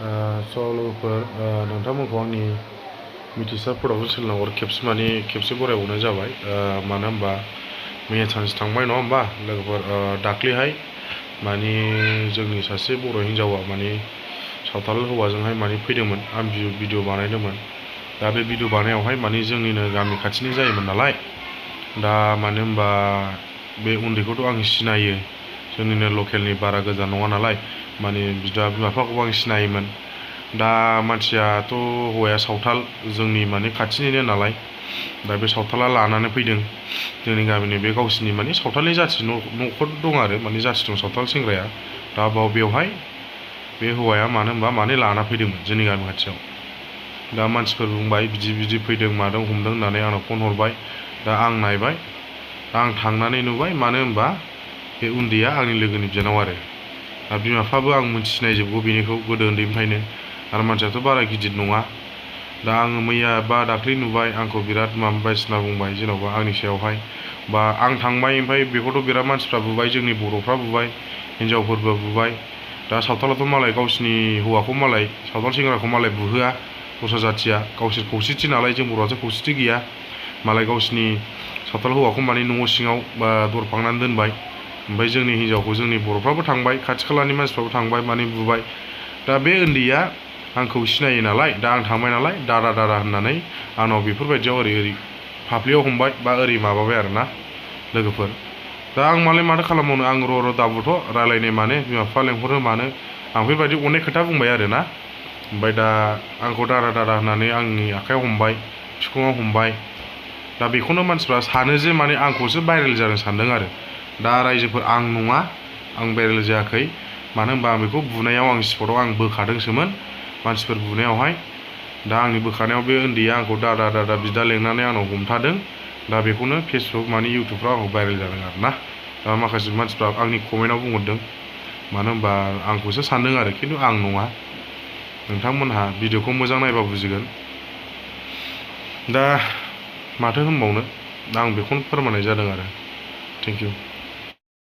लोगोफोर नोंथांमोनखौ आंनि मिथिसार प्रडाक्शन चेनेलाव खेबसे बरायबावनाय जाबाय। मानो होनबा मैया सानसे थांबाय नङा होमबा लोगोफोर, दाख्लैहाय माने जोंनि सासे बर' हिन्जावा माने सावथाल हौवाजोंहाय माने फैदोंमोन। आं भिडिअ बानायदोंमोन। दा बे भिडिअ बानायनायावहाय माने जोंनिनो गामि खाथिनि जायोमोन नालाय, दा मानो होनबा बे उन्दैखौथ' आं सिनायो, जोंनिनो लकेलनि बारा गोजान नङा नालाय, माने बिदा बिमा बिफाखौबो आं सिनायोमोन। दा मानसियाथ' हौवाया सावथाल, जोंनि माने खाथिनिनो नालाय, दा बे सावथाला लानानै फैदों जोंनि गामिनि बे गावसिनि माने सावथालनि जाथि न'खर दं आरो माने जाथि दं सावथाल सेंग्राया। दा बेवहाय बे हौवाया मानो होनबा माने लाना फैदोंमोन जोंनि गामि खाथियाव। दा मानसिफोर बुंबाय बिदि फैदों मादों हमदों होननानै आंनाव फन हरबाय। दा आं नायबाय, आं थांनानै नुबाय, मानो होनबा बे उन्दैया आंनि लोगोनि बिनानाव आरो। दा बिमा बिफाबो आं सिनायजोबगौ बेनिखौ गोदो उन्दैनिफ्रायनो, आरो मानसियाथ' बारा गिदिर नङा। दा आङो मैया बा दाख्लै नुबाय, आंखौ बिराद बायदिसिना बुंबाय जेन'बा आंनि सायावहाय, बा आं थांबाय ओमफ्राय बेखौथ' बिराद मानसिफ्रा बुबाय, जोंनि बर'फ्रा बुबाय, हिन्जावफोरबो बुबाय। दा सावथालाथ' मालाय गावसिनि हौवाखौ मालाय सावथाल सेंग्राखौ मालाय बुहोआ, दस्रा जाथिया गावसोर खौसेथि नालाय, जों बर'आथ' खौसेथि गैया। मालाय गावसिनि सावथाल हौवाखौ माने न' सिङाव बा दर फांनानै दोनबाय, ओमफ्राय जोंनि हिन्जावखौ जोंनि बर'फ्राबो थांबाय, खाथि खालानि मानसिफ्राबो थांबाय, माने बुबाय। दा बे उन्दैया आंखौ सिनायो नालाय, दा आं थांबाय नालाय, दादा होननानै आंनाव बेफोरबायदियाव ओरै फाफ्लियाव हमबाय, बा ओरै माबाबाय आरोना लोगोफोर। दा आं माथो खालामबावनो, आं र' दाबोथ' रायलायनो मानो, बिमा बिफा लेंहरो मानो, आं बेफोरबायदि अनेक खोथा बुंबाय आरोना। ओमफ्राय दा आंखौ दादा होननानै आंनि आखाइयाव हमबाय, बिखुङाव हमबाय। दा बेखौनो मानसिफ्रा सानो जे माने आंखौसो भाइरेल जादों सानदों आरो। दा रायजोफोर, आं नङा, आं भाइरेल जायाखै। मानो होनबा आं बेखौ बुनायाव आं स्पटआव आं बोखादोंसोमोन मानसिफोर बुनायावहाय। दा आंनि बोखानायाव बे उन्दैया आंखौ दादा बिदा लेंनानै आंनाव हमथादों। दा बेखौनो फेसबुक माने इउटुबफ्राव आंखौ भाइरेल जादों आरोना। दा माखासे मानसिफ्रा आंनि कमेन्टआव बुंहरदों, मानो होनबा आंखौसो सानदों आरो, खिन्थु आं नङा। नोंथांमोनहा भिडिअखौ मोजां नायबा बुजिगोन। दा माथो होनबावनो, आं बेखौनो फोरमायनाय जादों आरो। Thank you.